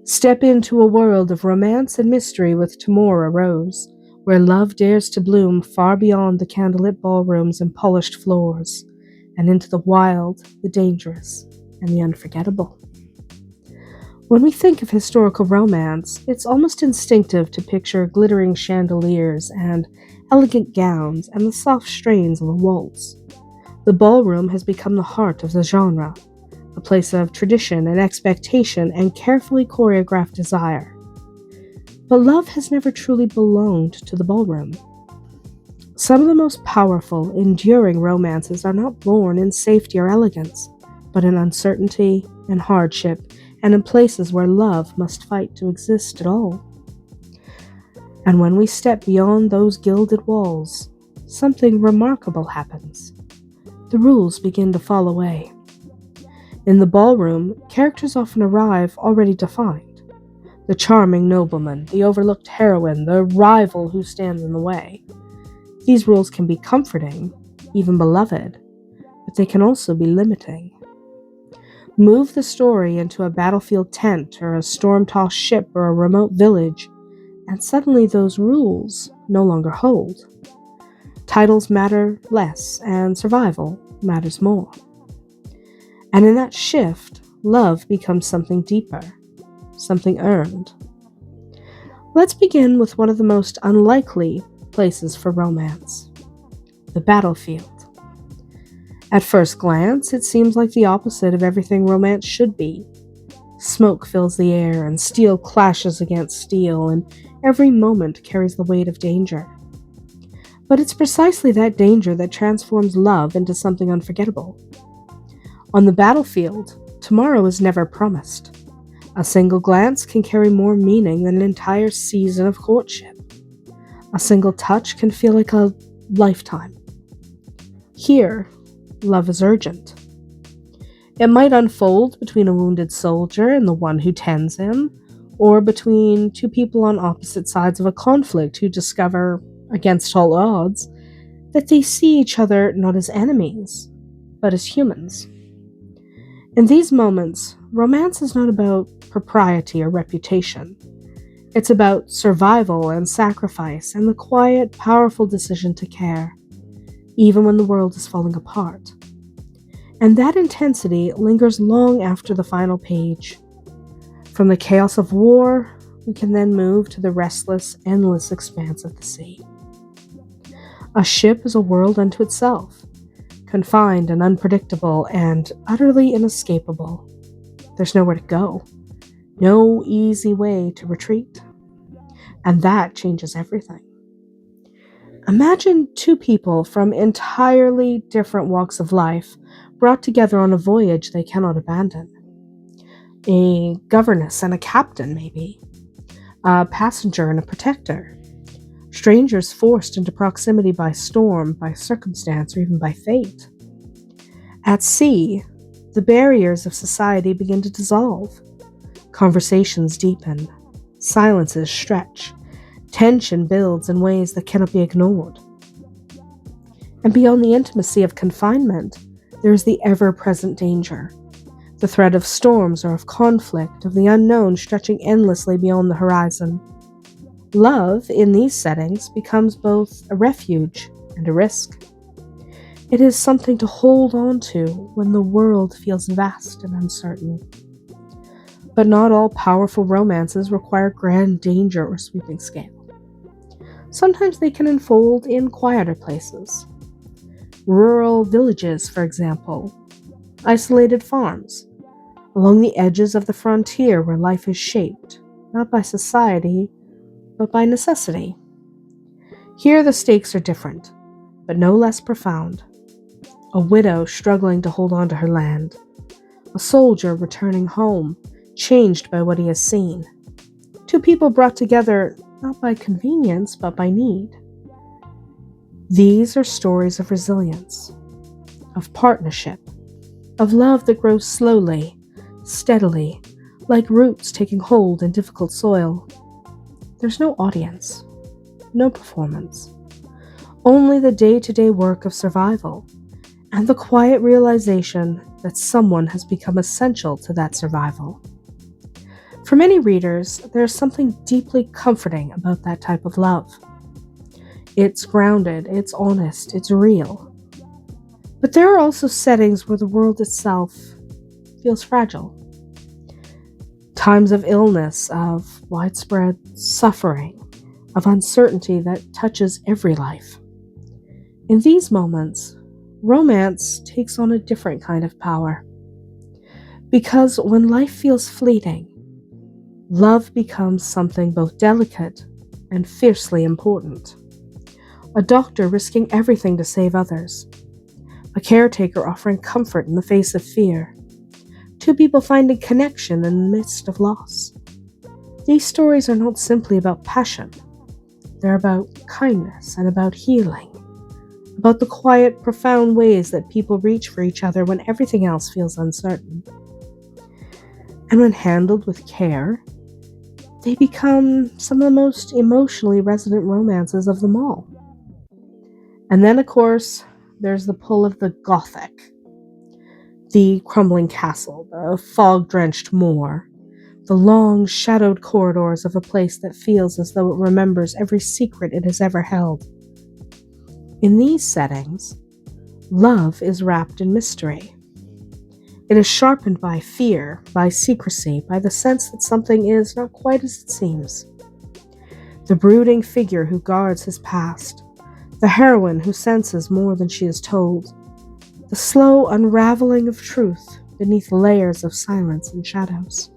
Step into a world of romance and mystery with Tamora Rose, where love dares to bloom far beyond the candlelit ballrooms and polished floors, and into the wild, the dangerous, and the unforgettable. When we think of historical romance, it's almost instinctive to picture glittering chandeliers and elegant gowns and the soft strains of a waltz. The ballroom has become the heart of the genre, a place of tradition and expectation and carefully choreographed desire. But love has never truly belonged to the ballroom. Some of the most powerful, enduring romances are not born in safety or elegance, but in uncertainty and hardship, and in places where love must fight to exist at all. And when we step beyond those gilded walls, something remarkable happens. The rules begin to fall away. In the ballroom, characters often arrive already defined. The charming nobleman, the overlooked heroine, the rival who stands in the way. These rules can be comforting, even beloved, but they can also be limiting. Move the story into a battlefield tent or a storm-tossed ship or a remote village, and suddenly those rules no longer hold. Titles matter less, and survival matters more. And in that shift, love becomes something deeper, something earned. Let's begin with one of the most unlikely places for romance, the battlefield. At first glance, it seems like the opposite of everything romance should be. Smoke fills the air, and steel clashes against steel, and every moment carries the weight of danger. But it's precisely that danger that transforms love into something unforgettable. On the battlefield, tomorrow is never promised. A single glance can carry more meaning than an entire season of courtship. A single touch can feel like a lifetime. Here, love is urgent. It might unfold between a wounded soldier and the one who tends him, or between two people on opposite sides of a conflict who discover, against all odds, that they see each other not as enemies, but as humans. In these moments, romance is not about propriety or reputation. It's about survival and sacrifice and the quiet, powerful decision to care, even when the world is falling apart. And that intensity lingers long after the final page. From the chaos of war, we can then move to the restless, endless expanse of the sea. A ship is a world unto itself, confined and unpredictable and utterly inescapable. There's nowhere to go, no easy way to retreat. And that changes everything. Imagine two people from entirely different walks of life brought together on a voyage they cannot abandon. A governess and a captain, maybe. A passenger and a protector. Strangers forced into proximity by storm, by circumstance, or even by fate. At sea, the barriers of society begin to dissolve. Conversations deepen. Silences stretch. Tension builds in ways that cannot be ignored. And beyond the intimacy of confinement, there is the ever-present danger. The threat of storms or of conflict, of the unknown stretching endlessly beyond the horizon. Love, in these settings, becomes both a refuge and a risk. It is something to hold on to when the world feels vast and uncertain. But not all powerful romances require grand danger or sweeping scale. Sometimes they can unfold in quieter places. Rural villages, for example. Isolated farms. Along the edges of the frontier where life is shaped, not by society, but by necessity. Here the stakes are different, but no less profound. A widow struggling to hold on to her land. A soldier returning home, changed by what he has seen. Two people brought together not by convenience, but by need. These are stories of resilience, of partnership, of love that grows slowly, steadily, like roots taking hold in difficult soil. There's no audience, no performance, only the day-to-day work of survival, and the quiet realization that someone has become essential to that survival. For many readers, there's something deeply comforting about that type of love. It's grounded, it's honest, it's real. But there are also settings where the world itself feels fragile. Times of illness, of widespread suffering, of uncertainty that touches every life. In these moments, romance takes on a different kind of power. Because when life feels fleeting, love becomes something both delicate and fiercely important. A doctor risking everything to save others. A caretaker offering comfort in the face of fear. Two people finding connection in the midst of loss. These stories are not simply about passion. They're about kindness and about healing. About the quiet, profound ways that people reach for each other when everything else feels uncertain. And when handled with care, they become some of the most emotionally resonant romances of them all. And then, of course, there's the pull of the Gothic. The crumbling castle, the fog-drenched moor, the long, shadowed corridors of a place that feels as though it remembers every secret it has ever held. In these settings, love is wrapped in mystery. It is sharpened by fear, by secrecy, by the sense that something is not quite as it seems. The brooding figure who guards his past, the heroine who senses more than she is told, the slow unraveling of truth beneath layers of silence and shadows.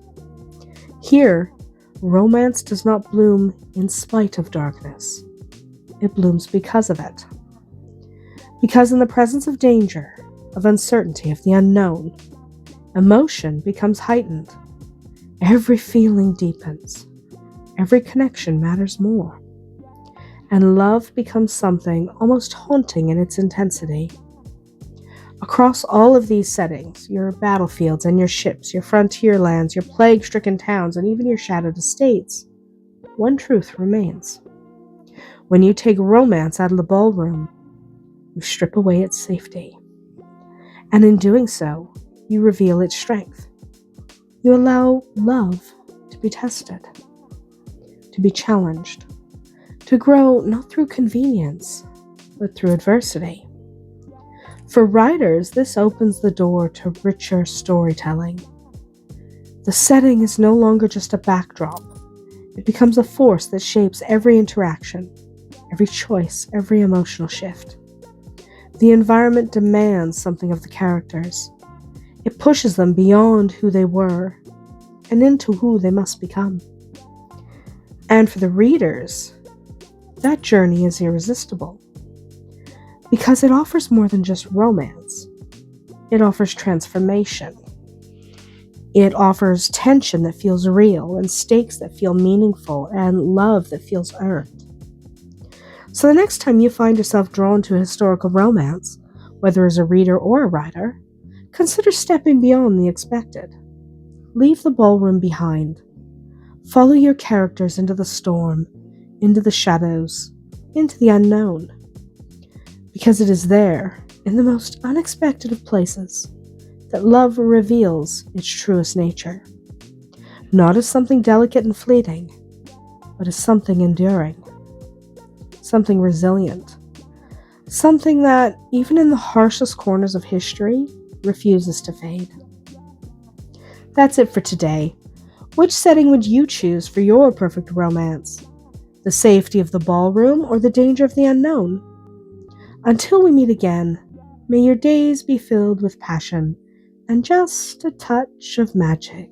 Here, romance does not bloom in spite of darkness. It blooms because of it. Because in the presence of danger, of uncertainty, of the unknown, emotion becomes heightened. Every feeling deepens. Every connection matters more. And love becomes something almost haunting in its intensity. Across all of these settings, your battlefields and your ships, your frontier lands, your plague-stricken towns, and even your shadowed estates, one truth remains. When you take romance out of the ballroom, you strip away its safety. And in doing so, you reveal its strength. You allow love to be tested, to be challenged, to grow not through convenience, but through adversity. For writers, this opens the door to richer storytelling. The setting is no longer just a backdrop. It becomes a force that shapes every interaction, every choice, every emotional shift. The environment demands something of the characters. It pushes them beyond who they were and into who they must become. And for the readers, that journey is irresistible. Because it offers more than just romance. It offers transformation. It offers tension that feels real, and stakes that feel meaningful, and love that feels earned. So the next time you find yourself drawn to a historical romance, whether as a reader or a writer, consider stepping beyond the expected. Leave the ballroom behind. Follow your characters into the storm, into the shadows, into the unknown. Because it is there, in the most unexpected of places, that love reveals its truest nature. Not as something delicate and fleeting, but as something enduring. Something resilient. Something that, even in the harshest corners of history, refuses to fade. That's it for today. Which setting would you choose for your perfect romance? The safety of the ballroom or the danger of the unknown? Until we meet again, may your days be filled with passion and just a touch of magic.